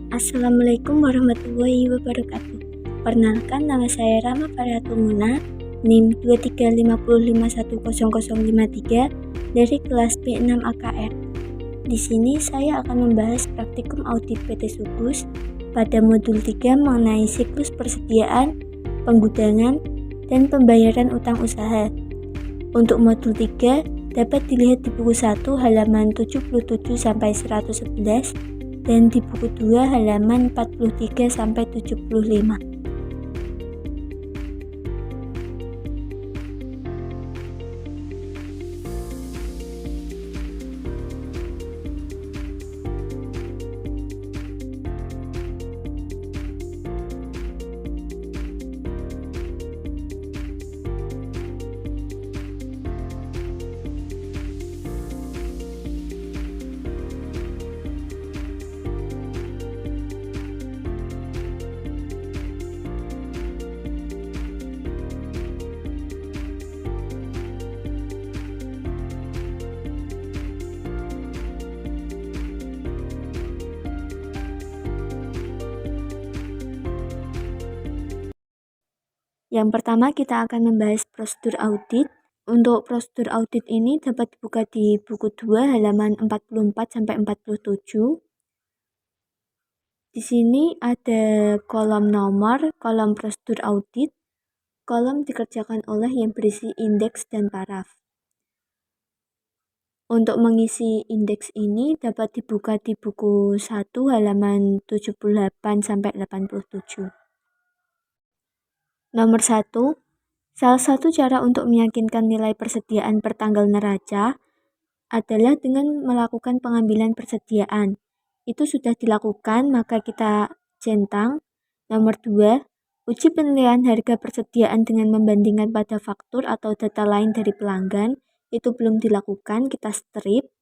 Assalamualaikum warahmatullahi wabarakatuh. Perkenalkan, nama saya Rama Faryatumuna, NIM 235510053 dari kelas B6 AKR. Di sini saya akan membahas praktikum audit PT Sukus pada modul 3 mengenai siklus persediaan, penggudangan, dan pembayaran utang usaha. Untuk modul 3 dapat dilihat di buku 1 halaman 77-111 dan di buku 2 halaman 43-75. Yang pertama kita akan membahas prosedur audit. Untuk prosedur audit ini dapat dibuka di buku 2 halaman 44-47. Di sini ada kolom nomor, kolom prosedur audit, kolom dikerjakan oleh yang berisi indeks dan paraf. Untuk mengisi indeks ini dapat dibuka di buku 1 halaman 78-87. Nomor 1, salah satu cara untuk meyakinkan nilai persediaan per tanggal neraca adalah dengan melakukan pengambilan persediaan. Itu sudah dilakukan, maka kita centang. Nomor 2, uji penilaian harga persediaan dengan membandingkan pada faktur atau data lain dari pelanggan. Itu belum dilakukan, kita strip.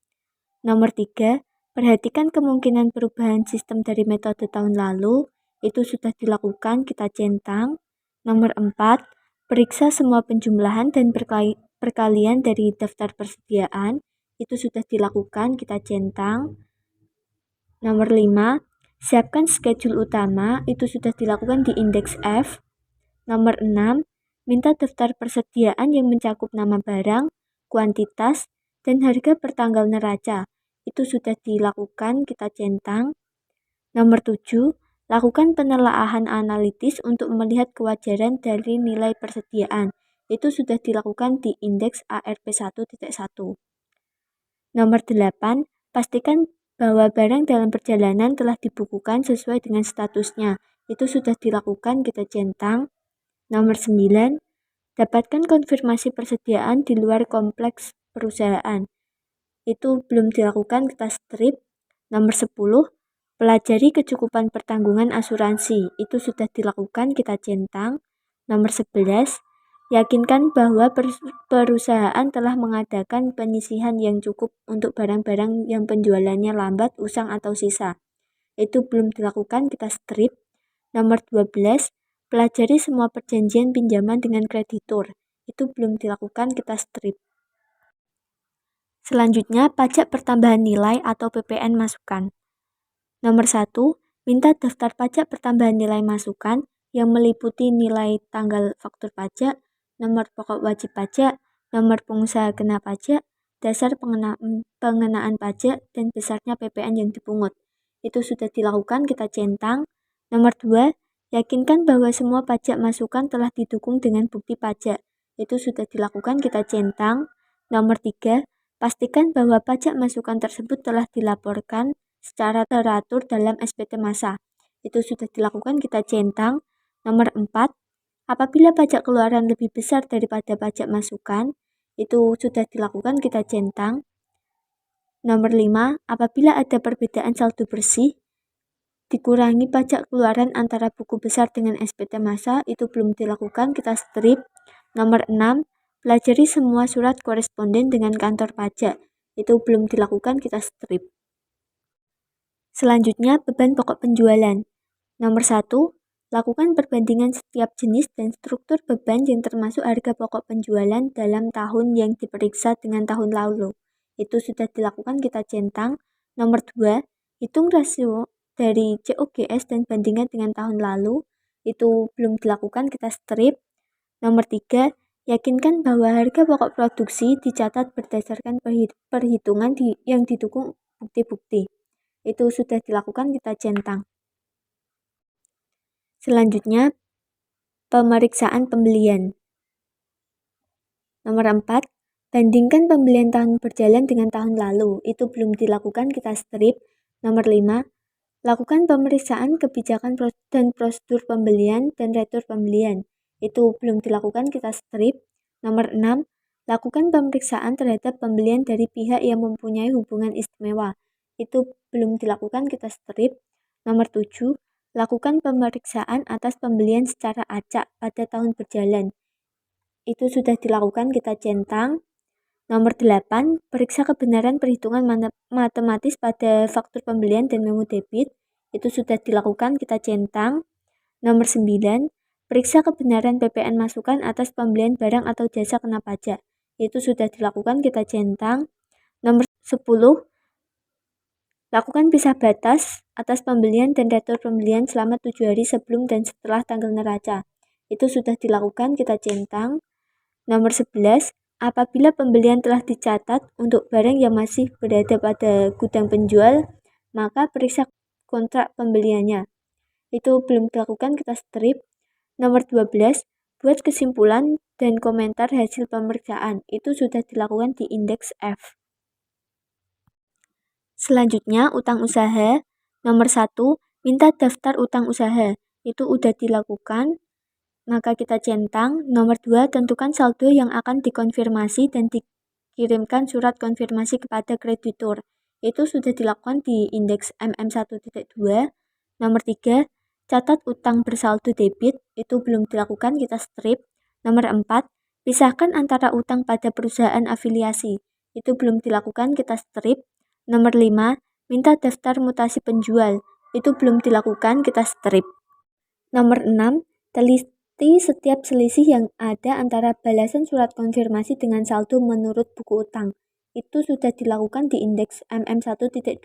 Nomor 3, perhatikan kemungkinan perubahan sistem dari metode tahun lalu. Itu sudah dilakukan, kita centang. Nomor 4, periksa semua penjumlahan dan perkalian dari daftar persediaan. Itu sudah dilakukan, kita centang. Nomor 5, siapkan schedule utama. Itu sudah dilakukan di indeks F. Nomor 6, minta daftar persediaan yang mencakup nama barang, kuantitas, dan harga per tanggal neraca. Itu sudah dilakukan, kita centang. Nomor 7, lakukan penelaahan analitis untuk melihat kewajaran dari nilai persediaan. Itu sudah dilakukan di indeks ARP1.1. Nomor 8, pastikan bahwa barang dalam perjalanan telah dibukukan sesuai dengan statusnya. Itu sudah dilakukan, kita centang. Nomor 9, dapatkan konfirmasi persediaan di luar kompleks perusahaan. Itu belum dilakukan, kita strip. Nomor 10, pelajari kecukupan pertanggungan asuransi. Itu sudah dilakukan, kita centang. Nomor 11, yakinkan bahwa perusahaan telah mengadakan penyisihan yang cukup untuk barang-barang yang penjualannya lambat, usang, atau sisa. Itu belum dilakukan, kita strip. Nomor 12, pelajari semua perjanjian pinjaman dengan kreditur. Itu belum dilakukan, kita strip. Selanjutnya, pajak pertambahan nilai atau PPN masukan. Nomor 1, minta daftar pajak pertambahan nilai masukan yang meliputi nilai tanggal faktur pajak, nomor pokok wajib pajak, nomor pengusaha kena pajak, dasar pengenaan pajak, dan besarnya PPN yang dipungut. Itu sudah dilakukan, kita centang. Nomor 2, yakinkan bahwa semua pajak masukan telah didukung dengan bukti pajak. Itu sudah dilakukan, kita centang. Nomor 3, pastikan bahwa pajak masukan tersebut telah dilaporkan secara teratur dalam SPT masa. Itu sudah dilakukan, kita centang. Nomor 4, apabila pajak keluaran lebih besar daripada pajak masukan, itu sudah dilakukan, kita centang. Nomor 5, apabila ada perbedaan saldo bersih, dikurangi pajak keluaran antara buku besar dengan SPT masa, itu belum dilakukan, kita strip. Nomor 6, pelajari semua surat koresponden dengan kantor pajak. Itu belum dilakukan, kita strip. Selanjutnya, beban pokok penjualan. Nomor 1, lakukan perbandingan setiap jenis dan struktur beban yang termasuk harga pokok penjualan dalam tahun yang diperiksa dengan tahun lalu. Itu sudah dilakukan, kita centang. Nomor 2, hitung rasio dari COGS dan bandingkan dengan tahun lalu. Itu belum dilakukan, kita strip. Nomor 3, yakinkan bahwa harga pokok produksi dicatat berdasarkan perhitungan yang didukung bukti-bukti. Itu sudah dilakukan, kita centang. Selanjutnya, pemeriksaan pembelian. Nomor 4, bandingkan pembelian tahun berjalan dengan tahun lalu. Itu belum dilakukan, kita strip. Nomor 5, lakukan pemeriksaan kebijakan dan prosedur pembelian dan retur pembelian. Itu belum dilakukan, kita strip. Nomor 6, lakukan pemeriksaan terhadap pembelian dari pihak yang mempunyai hubungan istimewa. Itu belum dilakukan, kita strip. Nomor 7, lakukan pemeriksaan atas pembelian secara acak pada tahun berjalan. Itu sudah dilakukan, kita centang. Nomor 8, periksa kebenaran perhitungan matematis pada faktur pembelian dan memo debit. Itu sudah dilakukan, kita centang. Nomor 9, periksa kebenaran PPN masukan atas pembelian barang atau jasa kena pajak. Itu sudah dilakukan, kita centang. Nomor 10, lakukan pisah batas atas pembelian dan retur pembelian selama 7 hari sebelum dan setelah tanggal neraca. Itu sudah dilakukan, kita centang. Nomor 11, apabila pembelian telah dicatat untuk barang yang masih berada pada gudang penjual, maka periksa kontrak pembeliannya. Itu belum dilakukan, kita strip. Nomor 12, buat kesimpulan dan komentar hasil pemeriksaan. Itu sudah dilakukan di indeks F. Selanjutnya, utang usaha. Nomor 1, minta daftar utang usaha. Itu udah dilakukan, maka kita centang. Nomor 2, tentukan saldo yang akan dikonfirmasi dan dikirimkan surat konfirmasi kepada kreditur. Itu sudah dilakukan di indeks MM1.2. Nomor 3, catat utang bersaldo debit. Itu belum dilakukan, kita strip. Nomor 4, pisahkan antara utang pada perusahaan afiliasi. Itu belum dilakukan, kita strip. Nomor 5, minta daftar mutasi penjual. Itu belum dilakukan, kita strip. Nomor 6, teliti setiap selisih yang ada antara balasan surat konfirmasi dengan saldo menurut buku utang. Itu sudah dilakukan di indeks MM1.2.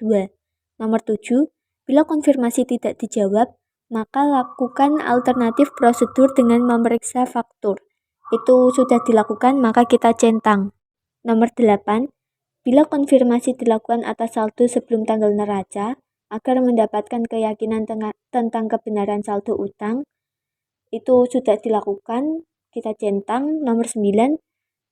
Nomor 7, bila konfirmasi tidak dijawab, maka lakukan alternatif prosedur dengan memeriksa faktur. Itu sudah dilakukan, maka kita centang. Nomor 8, bila konfirmasi dilakukan atas saldo sebelum tanggal neraca, agar mendapatkan keyakinan tentang kebenaran saldo utang, itu sudah dilakukan, kita centang. Nomor 9,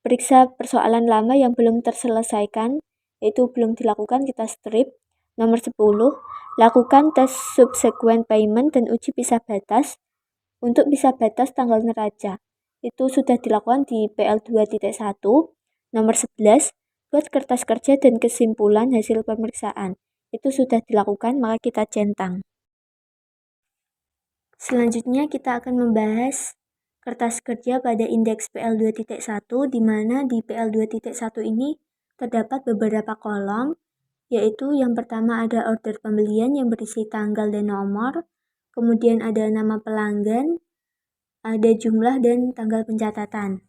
periksa persoalan lama yang belum terselesaikan, itu belum dilakukan, kita strip. Nomor 10, lakukan tes subsequent payment dan uji pisah batas untuk pisah batas tanggal neraca. Itu sudah dilakukan di PL2.1. Nomor 11, buat kertas kerja dan kesimpulan hasil pemeriksaan. Itu sudah dilakukan, maka kita centang. Selanjutnya kita akan membahas kertas kerja pada indeks PL2.1, di mana di PL2.1 ini terdapat beberapa kolom, yaitu yang pertama ada order pembelian yang berisi tanggal dan nomor, kemudian ada nama pelanggan, ada jumlah dan tanggal pencatatan.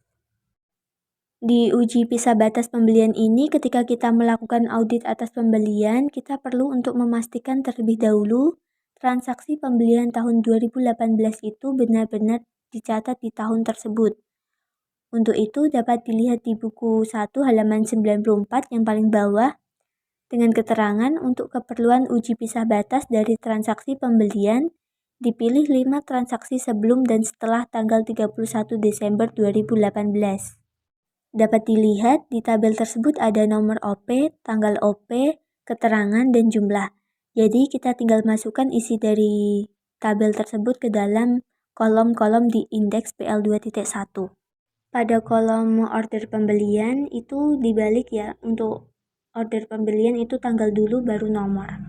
Di uji pisah batas pembelian ini, ketika kita melakukan audit atas pembelian, kita perlu untuk memastikan terlebih dahulu transaksi pembelian tahun 2018 itu benar-benar dicatat di tahun tersebut. Untuk itu dapat dilihat di buku 1 halaman 94 yang paling bawah, dengan keterangan untuk keperluan uji pisah batas dari transaksi pembelian, dipilih 5 transaksi sebelum dan setelah tanggal 31 Desember 2018. Dapat dilihat di tabel tersebut ada nomor OP, tanggal OP, keterangan, dan jumlah. Jadi kita tinggal masukkan isi dari tabel tersebut ke dalam kolom-kolom di indeks PL2.1. Pada kolom order pembelian itu dibalik ya, untuk order pembelian itu tanggal dulu baru nomor.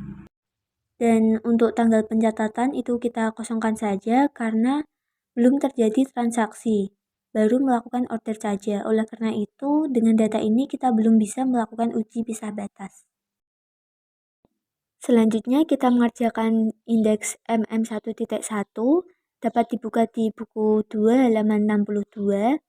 Dan untuk tanggal pencatatan itu kita kosongkan saja karena belum terjadi transaksi, baru melakukan order saja. Oleh karena itu, dengan data ini kita belum bisa melakukan uji pisah batas. Selanjutnya kita mengerjakan indeks MM1.1, dapat dibuka di buku 2 halaman 62.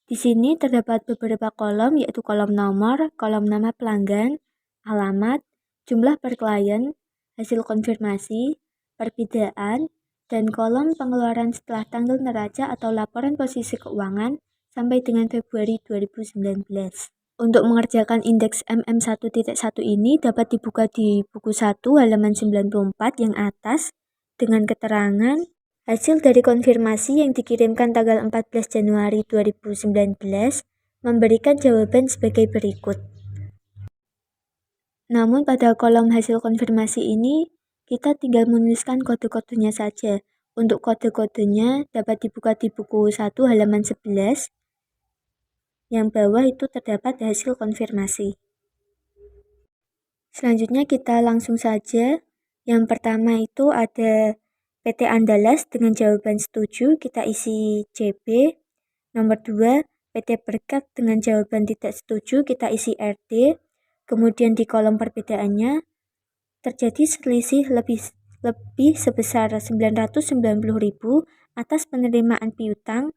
Di sini terdapat beberapa kolom, yaitu kolom nomor, kolom nama pelanggan, alamat, jumlah per klien, hasil konfirmasi, perbedaan, dan kolom pengeluaran setelah tanggal neraca atau laporan posisi keuangan sampai dengan Februari 2019. Untuk mengerjakan indeks MM1.1 ini dapat dibuka di buku 1 halaman 94 yang atas dengan keterangan hasil dari konfirmasi yang dikirimkan tanggal 14 Januari 2019 memberikan jawaban sebagai berikut. Namun pada kolom hasil konfirmasi ini kita tinggal menuliskan kode-kodenya saja. Untuk kode-kodenya dapat dibuka di buku 1 halaman 11. Yang bawah itu terdapat hasil konfirmasi. Selanjutnya kita langsung saja. Yang pertama itu ada PT Andalas dengan jawaban setuju, kita isi CB. Nomor 2, PT Berkat dengan jawaban tidak setuju, kita isi RD. Kemudian di kolom perbedaannya terjadi selisih lebih sebesar 990.000 atas penerimaan piutang,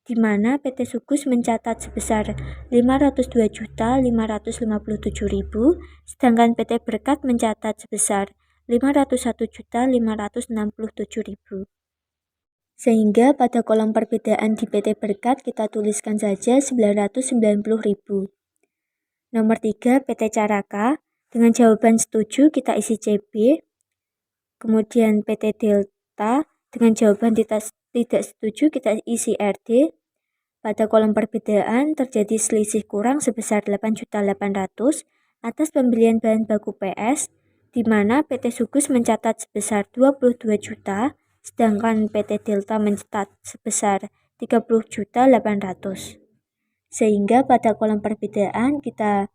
di mana PT Sugus mencatat sebesar 502.557.000, sedangkan PT Berkat mencatat sebesar 501.567.000. Sehingga pada kolom perbedaan di PT Berkat kita tuliskan saja 990.000. Nomor 3, PT Caraka dengan jawaban setuju kita isi CB. Kemudian PT Delta dengan jawaban tidak setuju kita isi RD. Pada kolom perbedaan terjadi selisih kurang sebesar 8.800.000 atas pembelian bahan baku PS, di mana PT Sugus mencatat sebesar 22 juta, sedangkan PT Delta mencatat sebesar 30.800.000. Sehingga pada kolom perbedaan kita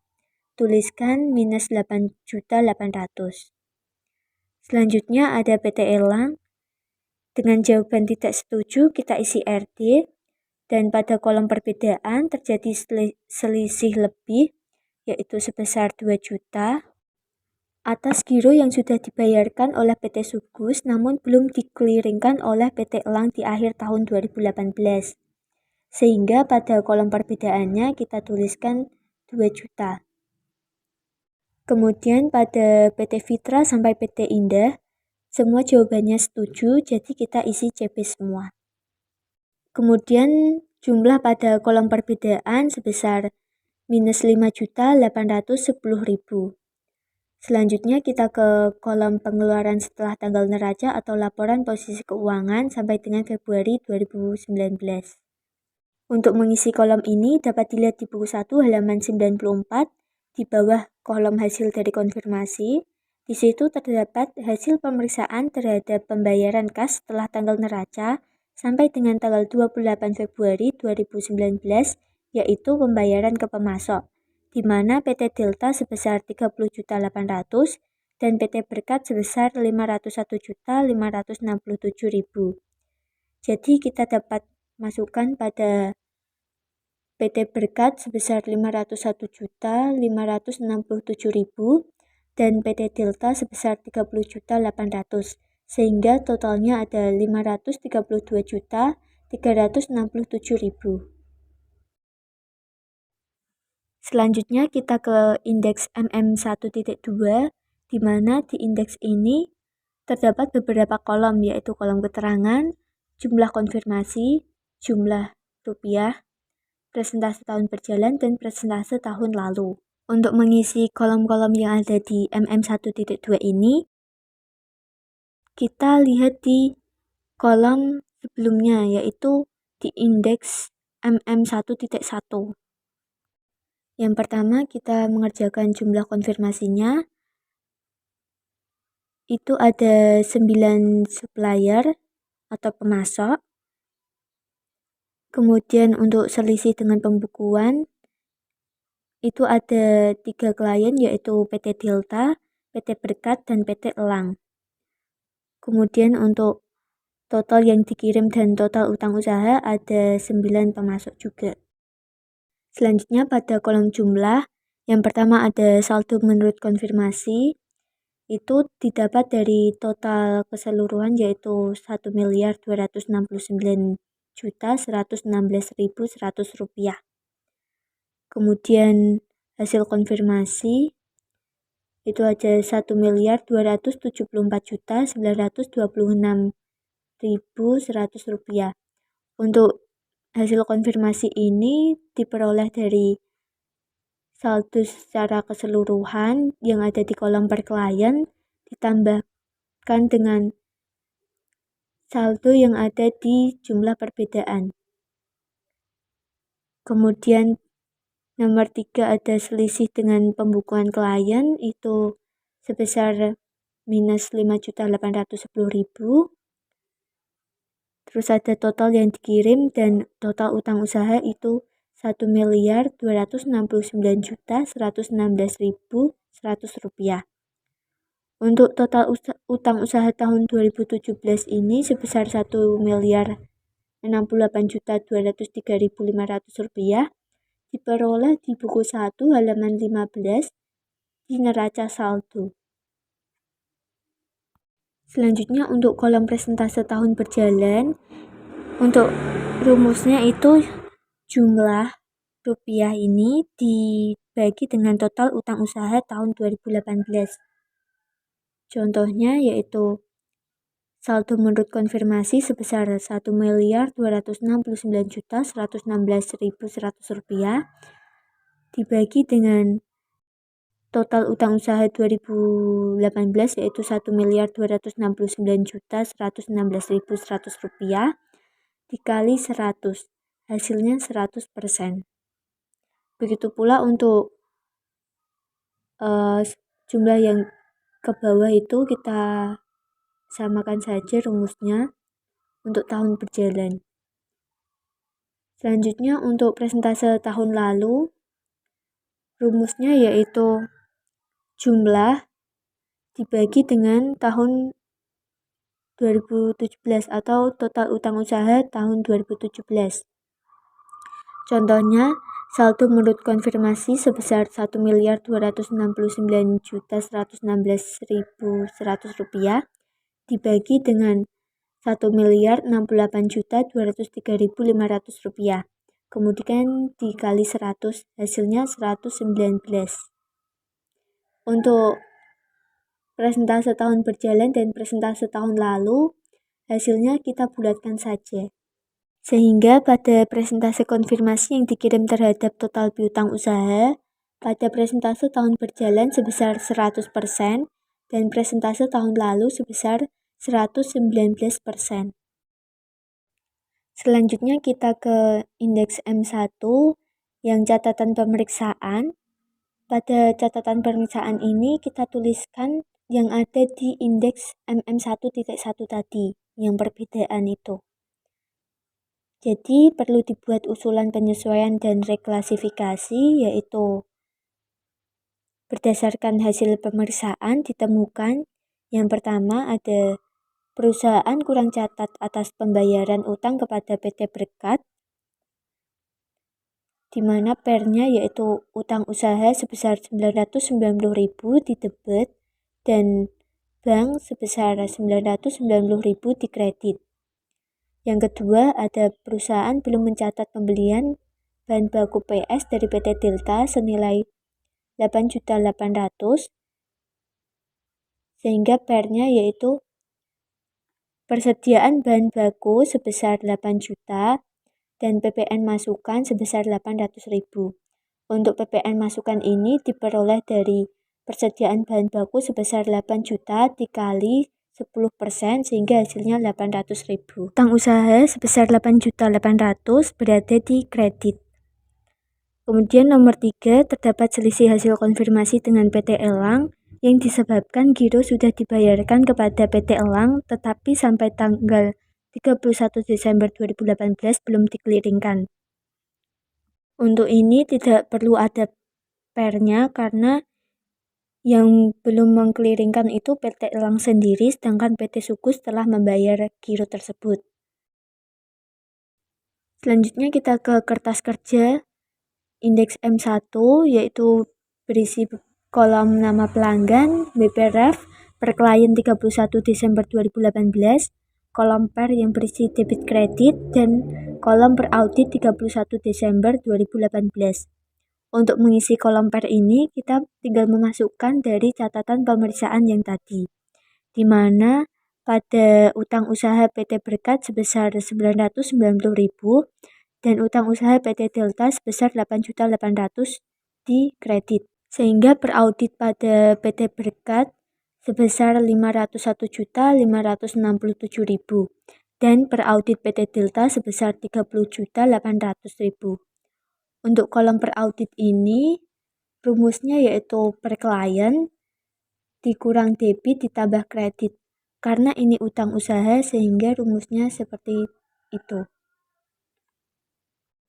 tuliskan minus 8.800.000. Selanjutnya ada PT Elang. Dengan jawaban tidak setuju kita isi RD. Dan pada kolom perbedaan terjadi selisih lebih, yaitu sebesar 2 juta atas giro yang sudah dibayarkan oleh PT Sugus namun belum dikeliringkan oleh PT Elang di akhir tahun 2018. Sehingga pada kolom perbedaannya kita tuliskan 2 juta. Kemudian pada PT Fitra sampai PT Indah, semua jawabannya setuju, jadi kita isi CB semua. Kemudian jumlah pada kolom perbedaan sebesar minus 5.810.000. Selanjutnya kita ke kolom pengeluaran setelah tanggal neraca atau laporan posisi keuangan sampai dengan Februari 2019. Untuk mengisi kolom ini dapat dilihat di buku 1 halaman 94 di bawah kolom hasil dari konfirmasi. Di situ terdapat hasil pemeriksaan terhadap pembayaran kas setelah tanggal neraca sampai dengan tanggal 28 Februari 2019, yaitu pembayaran ke pemasok, di mana PT Delta sebesar 30.800.000 dan PT Berkat sebesar 501.567.000. Jadi kita dapat masukkan pada PT Berkat sebesar 501.567.000 dan PT Delta sebesar 30.800.000, sehingga totalnya ada 532.367.000. Selanjutnya kita ke indeks MM1.2, di mana di indeks ini terdapat beberapa kolom, yaitu kolom keterangan, jumlah konfirmasi, jumlah rupiah, presentase tahun berjalan, dan presentase tahun lalu. Untuk mengisi kolom-kolom yang ada di MM1.2 ini, kita lihat di kolom sebelumnya, yaitu di indeks MM1.1. Yang pertama kita mengerjakan jumlah konfirmasinya. Itu ada 9 supplier atau pemasok. Kemudian untuk selisih dengan pembukuan, itu ada 3 klien, yaitu PT Delta, PT Berkat, dan PT Elang. Kemudian untuk total yang dikirim dan total utang usaha ada 9 pemasok juga. Selanjutnya pada kolom jumlah, yang pertama ada saldo menurut konfirmasi, itu didapat dari total keseluruhan yaitu 1.269.116.100 rupiah. Kemudian hasil konfirmasi itu ada 1.274.926.100 rupiah. Untuk hasil konfirmasi ini diperoleh dari saldo secara keseluruhan yang ada di kolom per klien ditambahkan dengan saldo yang ada di jumlah perbedaan. Kemudian nomor 3 ada selisih dengan pembukuan klien itu sebesar minus 5.810.000. Terus ada total yang dikirim dan total utang usaha itu 1.269.116.100 rupiah. Untuk total utang usaha tahun 2017 ini sebesar 1.068.203.500 rupiah diperoleh di buku 1 halaman 15 di neraca saldo. Selanjutnya untuk kolom presentase tahun berjalan, untuk rumusnya itu jumlah rupiah ini dibagi dengan total utang usaha tahun 2018. Contohnya yaitu saldo menurut konfirmasi sebesar 1.269.116.100 rupiah dibagi dengan total utang usaha 2018 yaitu 1.269.116.100 rupiah dikali 100, hasilnya 100%. Begitu pula untuk jumlah yang ke bawah itu kita samakan saja rumusnya untuk tahun berjalan. Selanjutnya untuk presentase tahun lalu, rumusnya yaitu jumlah dibagi dengan tahun 2017 atau total utang usaha tahun 2017. Contohnya, saldo menurut konfirmasi sebesar 1.269.116.100 rupiah dibagi dengan 1.068.203.500 rupiah. Kemudian dikali 100, hasilnya 119. Untuk presentase tahun berjalan dan presentase tahun lalu, hasilnya kita bulatkan saja. Sehingga pada presentase konfirmasi yang dikirim terhadap total piutang usaha, pada presentase tahun berjalan sebesar 100% dan presentase tahun lalu sebesar 119%. Selanjutnya kita ke indeks M1 yang catatan pemeriksaan. Pada catatan pemeriksaan ini kita tuliskan yang ada di indeks MM1.1 tadi, yang perbedaan itu. Jadi perlu dibuat usulan penyesuaian dan reklasifikasi, yaitu berdasarkan hasil pemeriksaan ditemukan yang pertama ada perusahaan kurang catat atas pembayaran utang kepada PT Berkat, di mana pernya yaitu utang usaha sebesar 990.000 didebet dan bank sebesar 990.000 dikredit. Yang kedua, ada perusahaan belum mencatat pembelian bahan baku PS dari PT Delta senilai 8.800.000 sehingga pernya yaitu persediaan bahan baku sebesar 8 juta dan PPN masukan sebesar 800.000. Untuk PPN masukan ini diperoleh dari persediaan bahan baku sebesar 8 juta dikali 10% sehingga hasilnya 800.000. Utang usaha sebesar 8.800.000 berada di kredit. Kemudian nomor 3, terdapat selisih hasil konfirmasi dengan PT Elang yang disebabkan giro sudah dibayarkan kepada PT Elang tetapi sampai tanggal 31 Desember 2018 belum dikeliringkan. Untuk ini tidak perlu ada pernya karena yang belum mengkeliringkan itu PT Elang sendiri, sedangkan PT Sukus telah membayar giro tersebut. Selanjutnya kita ke kertas kerja indeks M1 yaitu berisi kolom nama pelanggan, BPRF per klien 31 Desember 2018, kolom per yang berisi debit kredit, dan kolom per audit 31 Desember 2018. Untuk mengisi kolom per ini, kita tinggal memasukkan dari catatan pemeriksaan yang tadi, di mana pada utang usaha PT Berkat sebesar 990.000 dan utang usaha PT Delta sebesar 8.800.000 di kredit. Sehingga per audit pada PT Berkat sebesar 501.567.000 dan per audit PT Delta sebesar 30.800.000. Untuk kolom per audit ini, rumusnya yaitu per klien dikurang debit ditambah kredit. Karena ini utang usaha sehingga rumusnya seperti itu.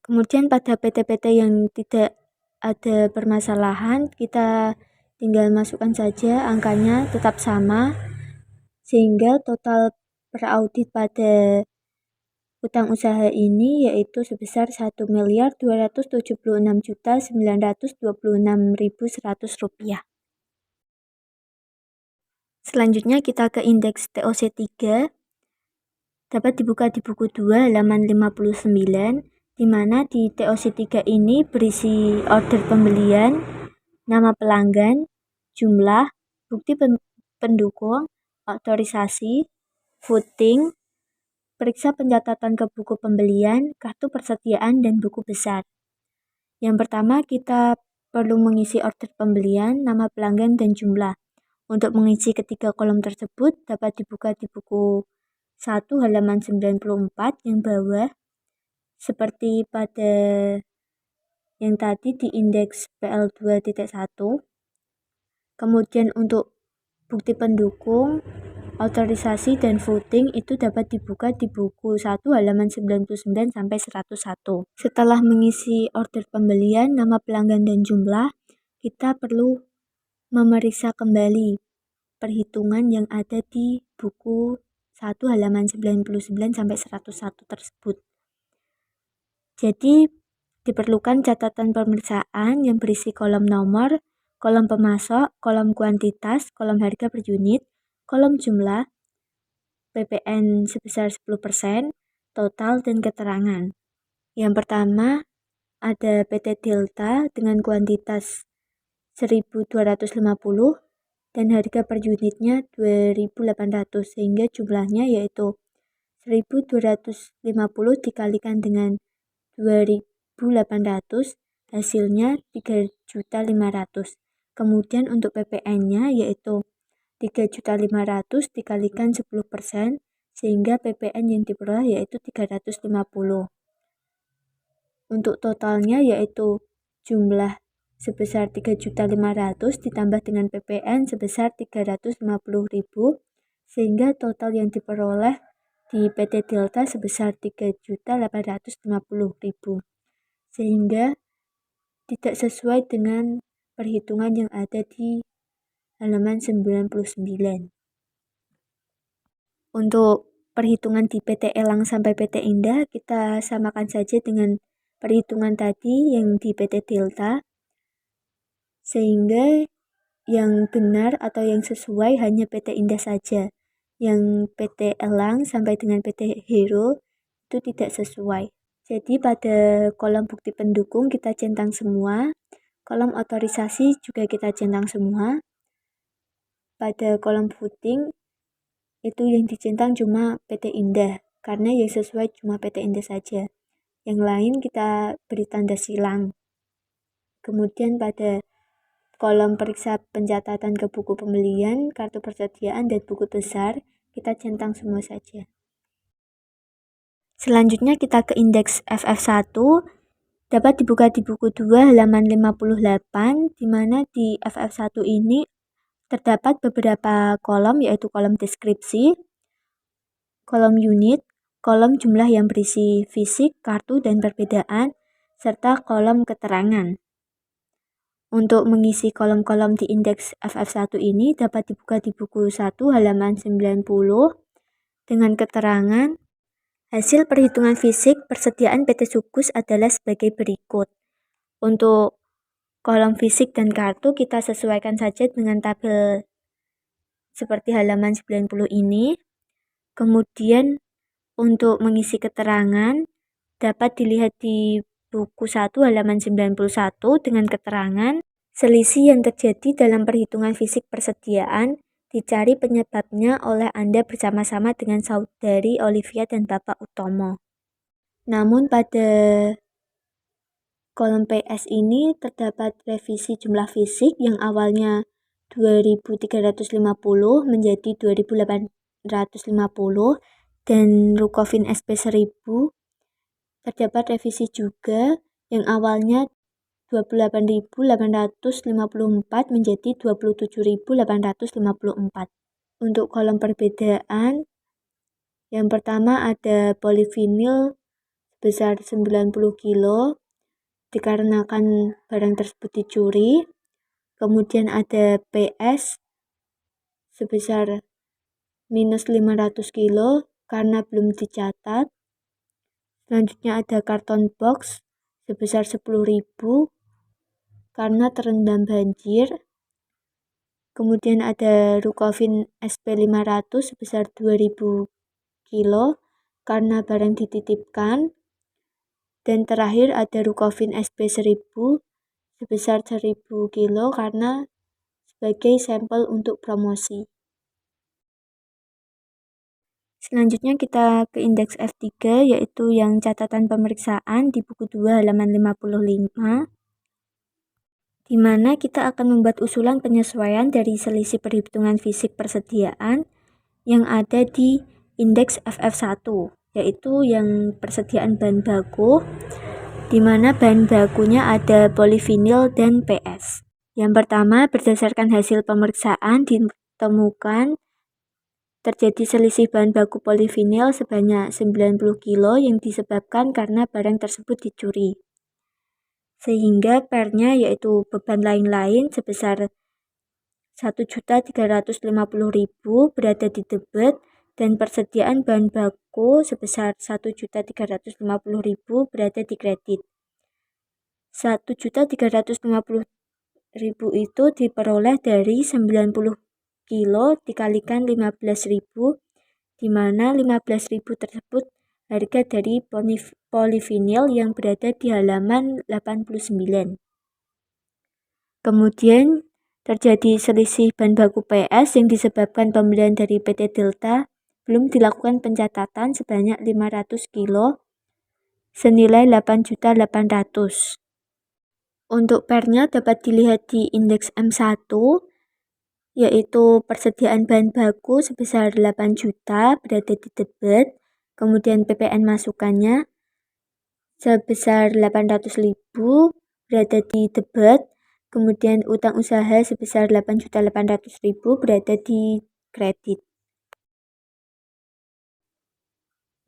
Kemudian pada PT-PT yang tidak ada permasalahan, kita tinggal masukkan saja angkanya tetap sama, sehingga total per audit pada utang usaha ini yaitu sebesar Rp1.276.926.100. Selanjutnya kita ke indeks TOC3, dapat dibuka di buku 2 halaman 59, di mana di TOC3 ini berisi order pembelian, nama pelanggan, jumlah, bukti pendukung, otorisasi, footing, periksa pencatatan ke buku pembelian, kartu persediaan, dan buku besar. Yang pertama, kita perlu mengisi order pembelian, nama pelanggan, dan jumlah. Untuk mengisi ketiga kolom tersebut, dapat dibuka di buku 1 halaman 94 yang bawah, seperti pada yang tadi di indeks PL2.1. Kemudian untuk bukti pendukung, otorisasi dan voting itu dapat dibuka di buku 1 halaman 99 sampai 101. Setelah mengisi order pembelian, nama pelanggan dan jumlah, kita perlu memeriksa kembali perhitungan yang ada di buku 1 halaman 99 sampai 101 tersebut. Jadi diperlukan catatan pemeriksaan yang berisi kolom nomor, kolom pemasok, kolom kuantitas, kolom harga per unit, kolom jumlah, PPN sebesar 10%, total, dan keterangan. Yang pertama ada PT Delta dengan kuantitas 1.250 dan harga per unitnya 2.800, sehingga jumlahnya yaitu 1.250 dikalikan dengan 2.800, hasilnya 3.500. Kemudian untuk PPN-nya yaitu 3.500 dikalikan 10%, sehingga PPN yang diperoleh yaitu 350. Untuk totalnya yaitu jumlah sebesar 3.500 ditambah dengan PPN sebesar 350.000, sehingga total yang diperoleh di PT Delta sebesar 3.850.000, sehingga tidak sesuai dengan perhitungan yang ada di halaman 99. Untuk perhitungan di PT Elang sampai PT Indah, kita samakan saja dengan perhitungan tadi yang di PT Delta, sehingga yang benar atau yang sesuai hanya PT Indah saja. Yang PT Elang sampai dengan PT Hero itu tidak sesuai. Jadi pada kolom bukti pendukung kita centang semua, kolom otorisasi juga kita centang semua. Pada kolom footing itu yang dicentang cuma PT Indah, karena yang sesuai cuma PT Indah saja. Yang lain kita beri tanda silang. Kemudian pada kolom periksa pencatatan ke buku pembelian, kartu persediaan, dan buku besar, kita centang semua saja. Selanjutnya kita ke indeks FF1, dapat dibuka di buku 2 halaman 58, di mana di FF1 ini terdapat beberapa kolom, yaitu kolom deskripsi, kolom unit, kolom jumlah yang berisi fisik, kartu, dan perbedaan, serta kolom keterangan. Untuk mengisi kolom-kolom di indeks FF1 ini dapat dibuka di buku 1 halaman 90 dengan keterangan hasil perhitungan fisik persediaan PT Sukus adalah sebagai berikut. Untuk kolom fisik dan kartu kita sesuaikan saja dengan tabel seperti halaman 90 ini. Kemudian untuk mengisi keterangan dapat dilihat di buku 1 halaman 91 dengan keterangan selisih yang terjadi dalam perhitungan fisik persediaan dicari penyebabnya oleh Anda bersama-sama dengan saudari Olivia dan Bapak Utomo. Namun pada kolom PS ini terdapat revisi jumlah fisik yang awalnya 2350 menjadi 2850 dan Rukovin SP 1000. Terdapat revisi juga yang awalnya 28.854 menjadi 27.854. Untuk kolom perbedaan, yang pertama ada polivinil sebesar 90 kilo dikarenakan barang tersebut dicuri. Kemudian ada PS sebesar minus 500 kilo karena belum dicatat. Selanjutnya ada karton box sebesar 10.000 karena terendam banjir. Kemudian ada Rukovin SP 500 sebesar 2.000 kilo karena barang dititipkan. Dan terakhir ada Rukovin SP 1000 sebesar 1000 kilo karena sebagai sampel untuk promosi. Selanjutnya kita ke indeks F3 yaitu yang catatan pemeriksaan di buku 2 halaman 55, di mana kita akan membuat usulan penyesuaian dari selisih perhitungan fisik persediaan yang ada di indeks FF1, yaitu yang persediaan bahan baku, di mana bahan bakunya ada polivinil dan PS. Yang pertama, berdasarkan hasil pemeriksaan ditemukan terjadi selisih bahan baku polivinil sebanyak 90 kilo yang disebabkan karena barang tersebut dicuri. Sehingga pernya yaitu beban lain-lain sebesar 1.350.000 berada di debit dan persediaan bahan baku sebesar 1.350.000 berada di kredit. 1.350.000 itu diperoleh dari 90 kilo dikalikan 15.000, di mana 15.000 tersebut harga dari polivinil yang berada di halaman 89. Kemudian terjadi selisih bahan baku PS yang disebabkan pembelian dari PT Delta belum dilakukan pencatatan sebanyak 500 kilo senilai 8.800. Untuk pernya dapat dilihat di indeks M1, yaitu persediaan bahan baku sebesar 8 juta berada di debit, kemudian PPN masukannya sebesar 800.000 berada di debit, kemudian utang usaha sebesar 8.800.000 berada di kredit.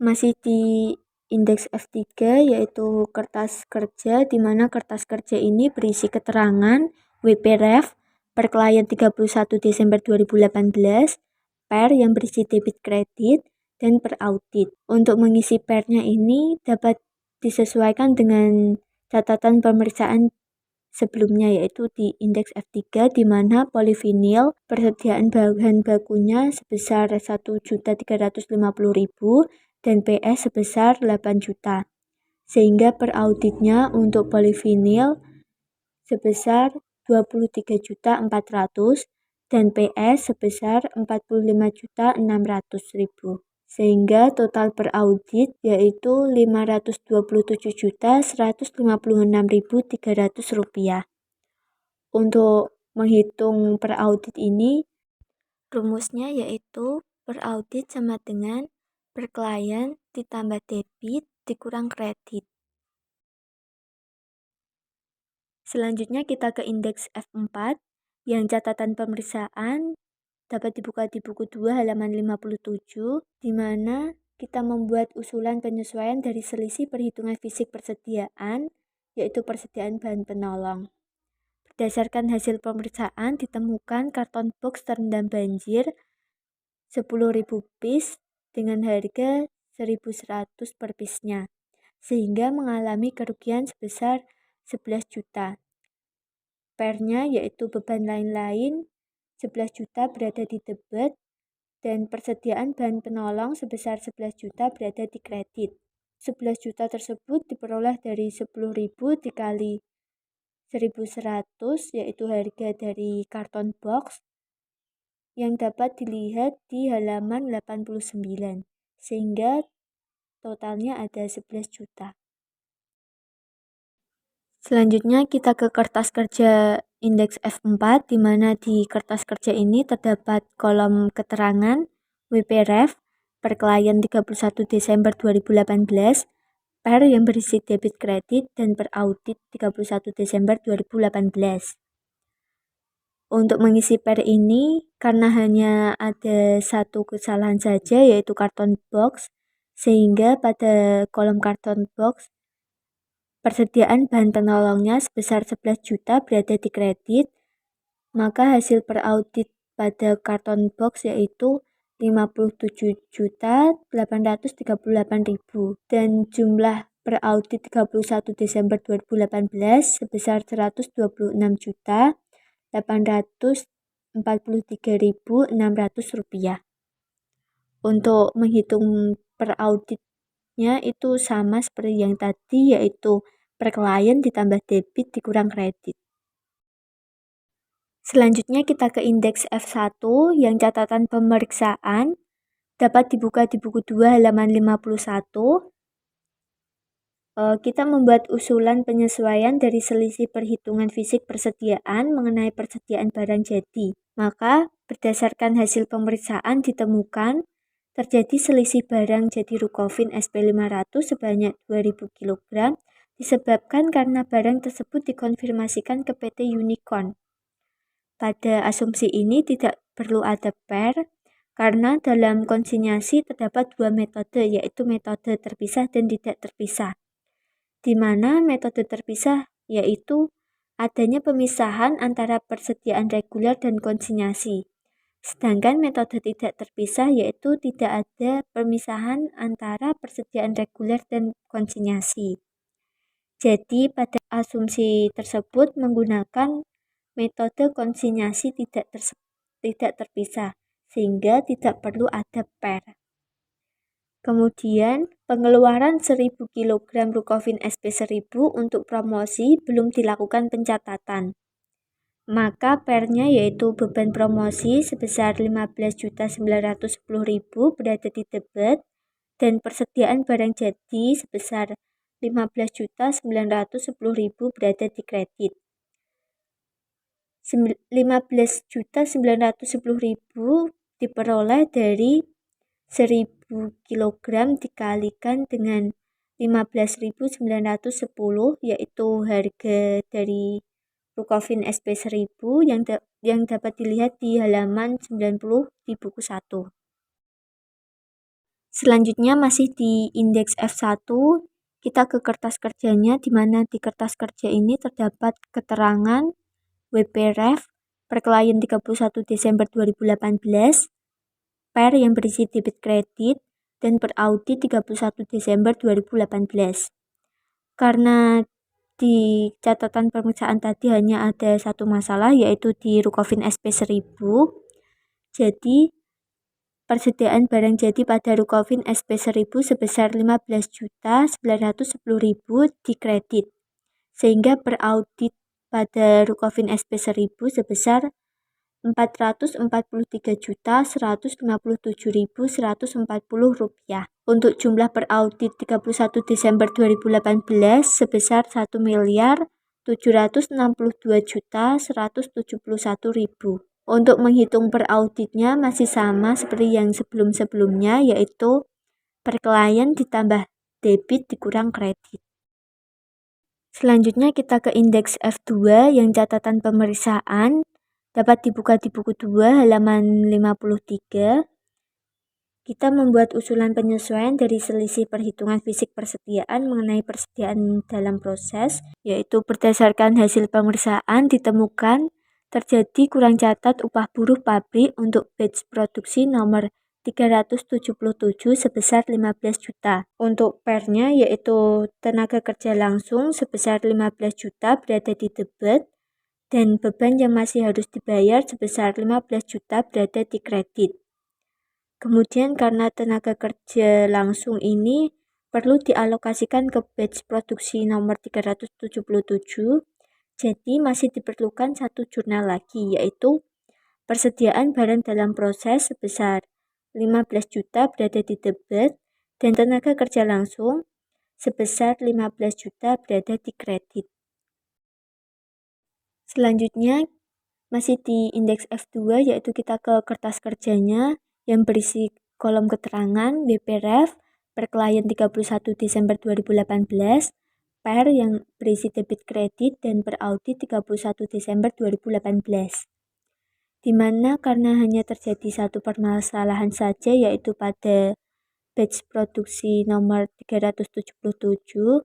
Masih di indeks F3 yaitu kertas kerja, di mana kertas kerja ini berisi keterangan WP-Ref per klien 31 Desember 2018, per yang berisi debit kredit, dan per audit. Untuk mengisi pernya ini dapat disesuaikan dengan catatan pemeriksaan sebelumnya yaitu di indeks F3, di mana polivinil persediaan bahan bakunya sebesar 1.350.000 dan PS sebesar 8 juta. Sehingga per auditnya untuk polivinil sebesar 23.400 dan PS sebesar 45.600.000. Sehingga total per audit yaitu 527.156.300 rupiah. Untuk menghitung per audit ini, rumusnya yaitu per audit sama dengan per klien ditambah debit dikurang kredit. Selanjutnya kita ke indeks F4 yang catatan pemeriksaan dapat dibuka di buku 2 halaman 57, di mana kita membuat usulan penyesuaian dari selisih perhitungan fisik persediaan, yaitu persediaan bahan penolong. Berdasarkan hasil pemeriksaan ditemukan karton box terendam banjir 10.000 piece dengan harga 1.100 per piece-nya, sehingga mengalami kerugian sebesar 11 juta. Pernya yaitu beban lain-lain 11 juta berada di debit dan persediaan bahan penolong sebesar 11 juta berada di kredit. 11 juta tersebut diperoleh dari 10.000 dikali 1.100, yaitu harga dari karton box yang dapat dilihat di halaman 89, sehingga totalnya ada 11 juta. Selanjutnya kita ke kertas kerja indeks F4, di mana di kertas kerja ini terdapat kolom keterangan WPREF per klien 31 Desember 2018, per yang berisi debit kredit, dan per audit 31 Desember 2018. Untuk mengisi per ini, karena hanya ada satu kesalahan saja, yaitu karton box, sehingga pada kolom karton box persediaan bahan penolongnya sebesar 11 juta berada di kredit, maka hasil per audit pada karton box yaitu 57.838.000 dan jumlah per audit 31 Desember 2018 sebesar 126.843.600 rupiah. Untuk menghitung per auditnya itu sama seperti yang tadi, yaitu per klien ditambah debit dikurang kredit. Selanjutnya kita ke indeks F1 yang catatan pemeriksaan dapat dibuka di buku 2 halaman 51. Kita membuat usulan penyesuaian dari selisih perhitungan fisik persediaan mengenai persediaan barang jadi. Maka berdasarkan hasil pemeriksaan ditemukan terjadi selisih barang jadi Rukofin SP500 sebanyak 2.000 kg disebabkan karena barang tersebut dikonfirmasikan ke PT Unicorn. Pada asumsi ini tidak perlu ada PER karena dalam konsinyasi terdapat dua metode, yaitu metode terpisah dan tidak terpisah. Di mana metode terpisah yaitu adanya pemisahan antara persediaan reguler dan konsinyasi. Sedangkan metode tidak terpisah yaitu tidak ada pemisahan antara persediaan reguler dan konsinyasi. Jadi pada asumsi tersebut menggunakan metode konsinyasi tidak terpisah, sehingga tidak perlu ada PER. Kemudian pengeluaran 1.000 kg Rukofin SP1000 untuk promosi belum dilakukan pencatatan. Maka PER-nya yaitu beban promosi sebesar 15.910.000 berada di debit dan persediaan barang jadi sebesar 15.910.000 berada di kredit. 15.910.000 diperoleh dari 1.000 kg dikalikan dengan 15.910, yaitu harga dari Rukofin SP1000 yang dapat dilihat di halaman 90 di buku 1. Selanjutnya masih di indeks F1, kita ke kertas kerjanya, di mana di kertas kerja ini terdapat keterangan WPREF per klien 31 Desember 2018, per yang berisi debit kredit, dan per audit 31 Desember 2018. Karena di catatan pemeriksaan tadi hanya ada satu masalah, yaitu di Rukofin SP1000. Jadi persediaan barang jadi pada Rukofin SP1000 sebesar 15.910.000 di kredit, sehingga per audit pada Rukofin SP1000 sebesar 443.157.140 rupiah. Untuk jumlah per audit 31 Desember 2018 sebesar 1.762.171.000. Untuk menghitung per auditnya masih sama seperti yang sebelum-sebelumnya, yaitu per klien ditambah debit dikurang kredit. Selanjutnya kita ke indeks F2 yang catatan pemeriksaan dapat dibuka di buku 2 halaman 53. Kita membuat usulan penyesuaian dari selisih perhitungan fisik persediaan mengenai persediaan dalam proses, yaitu berdasarkan hasil pemeriksaan ditemukan terjadi kurang catat upah buruh pabrik untuk batch produksi nomor 377 sebesar 15 juta. Untuk PER-nya yaitu tenaga kerja langsung sebesar 15 juta berada di debit, dan beban yang masih harus dibayar sebesar 15 juta berada di kredit. Kemudian karena tenaga kerja langsung ini perlu dialokasikan ke batch produksi nomor 377, jadi masih diperlukan satu jurnal lagi, yaitu persediaan barang dalam proses sebesar 15 juta berada di debit dan tenaga kerja langsung sebesar 15 juta berada di kredit. Selanjutnya masih di indeks F2, yaitu kita ke kertas kerjanya yang berisi kolom keterangan WPREF per klien 31 Desember 2018, per yang berisi debit kredit dan per audit 31 Desember 2018. Di mana karena hanya terjadi satu permasalahan saja, yaitu pada batch produksi nomor 377,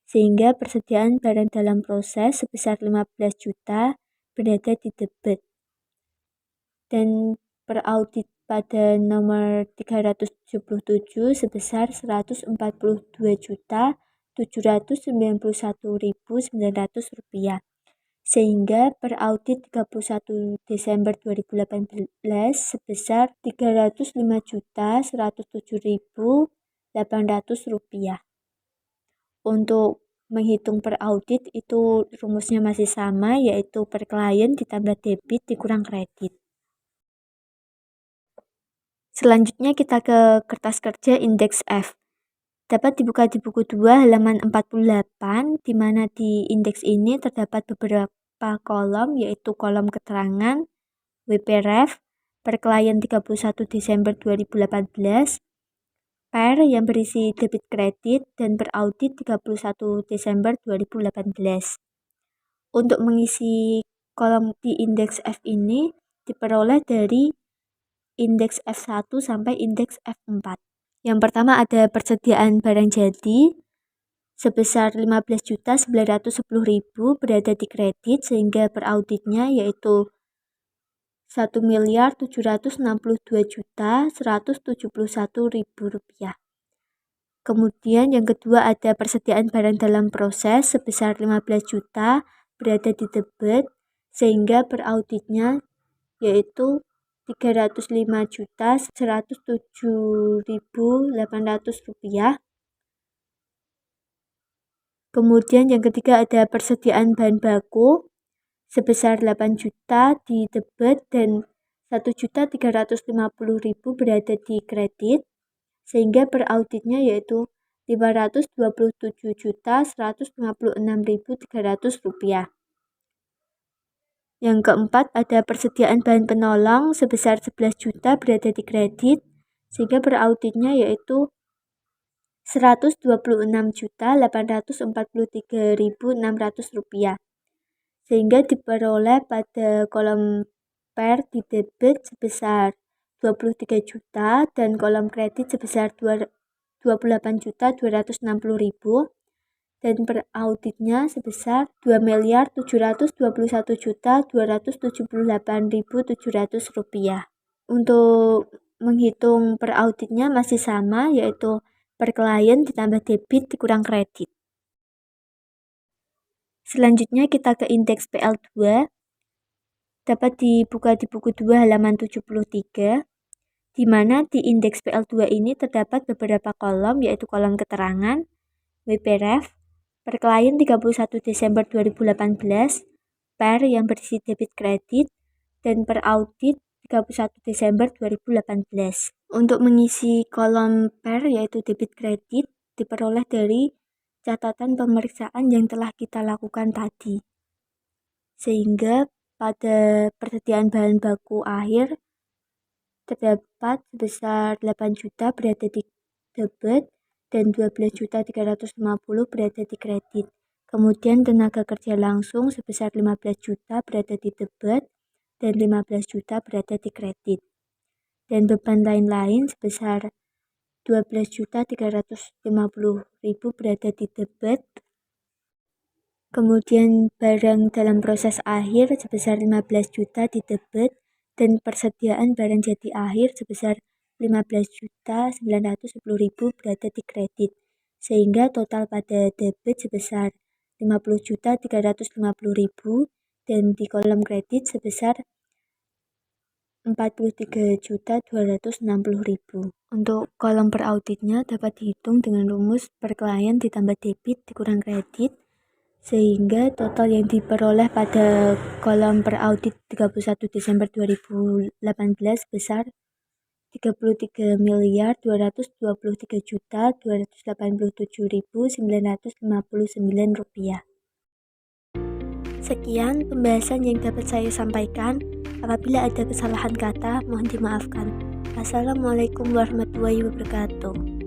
sehingga persediaan barang dalam proses sebesar 15 juta berada di debit. Dan per audit pada nomor 377 sebesar 142.791.900 rupiah. Sehingga per audit 31 Desember 2018 sebesar 305.107.800 rupiah. Untuk menghitung per audit itu rumusnya masih sama, yaitu per klien ditambah debit dikurang kredit. Selanjutnya kita ke kertas kerja indeks F. Dapat dibuka di buku 2 halaman 48, di mana di indeks ini terdapat beberapa kolom, yaitu kolom keterangan WPREF per klien 31 Desember 2018, per yang berisi debit kredit dan per audit 31 Desember 2018. Untuk mengisi kolom di indeks F ini diperoleh dari indeks F1 sampai indeks F4. Yang pertama ada persediaan barang jadi sebesar 15.910.000 berada di kredit, sehingga per auditnya yaitu 1.762.171.000 rupiah. Kemudian yang kedua ada persediaan barang dalam proses sebesar 15 juta berada di debit, sehingga per auditnya yaitu 305.107.800 rupiah. Kemudian yang ketiga ada persediaan bahan baku sebesar 8 juta di debit dan 1.350.000 berada di kredit, sehingga per auditnya yaitu 527.156.300 rupiah. Yang keempat ada persediaan bahan penolong sebesar 11 juta berada di kredit, sehingga per auditnya yaitu 126.843.600 rupiah. Sehingga diperoleh pada kolom per di debit sebesar 23 juta dan kolom kredit sebesar 28.260.000 dan per auditnya sebesar 2.721.278.700 rupiah. Untuk menghitung per auditnya masih sama, yaitu per klien ditambah debit dikurang kredit. Selanjutnya kita ke indeks PL2. Dapat dibuka di buku 2 halaman 73, di mana di indeks PL2 ini terdapat beberapa kolom, yaitu kolom keterangan WPREF per klien 31 Desember 2018, per yang berisi debit kredit, dan per audit 31 Desember 2018. Untuk mengisi kolom per yaitu debit kredit diperoleh dari catatan pemeriksaan yang telah kita lakukan tadi. Sehingga pada persediaan bahan baku akhir terdapat sebesar 8 juta berada di debit dan 12.350 berada di kredit. Kemudian tenaga kerja langsung sebesar 15 juta berada di debit dan 15 juta berada di kredit. Dan beban lain-lain sebesar 12.350.000 berada di debit. Kemudian barang dalam proses akhir sebesar 15 juta di debit dan persediaan barang jadi akhir sebesar 15.910.000 berada di kredit, sehingga total pada debit sebesar 50.350.000 dan di kolom kredit sebesar Rp43.260.000. Untuk kolom per auditnya dapat dihitung dengan rumus per klien ditambah debit dikurang kredit, sehingga total yang diperoleh pada kolom per audit 31 Desember 2018 sebesar Rp32.283.287.959. Sekian pembahasan yang dapat saya sampaikan. Apabila ada kesalahan kata, mohon dimaafkan. Assalamualaikum warahmatullahi wabarakatuh.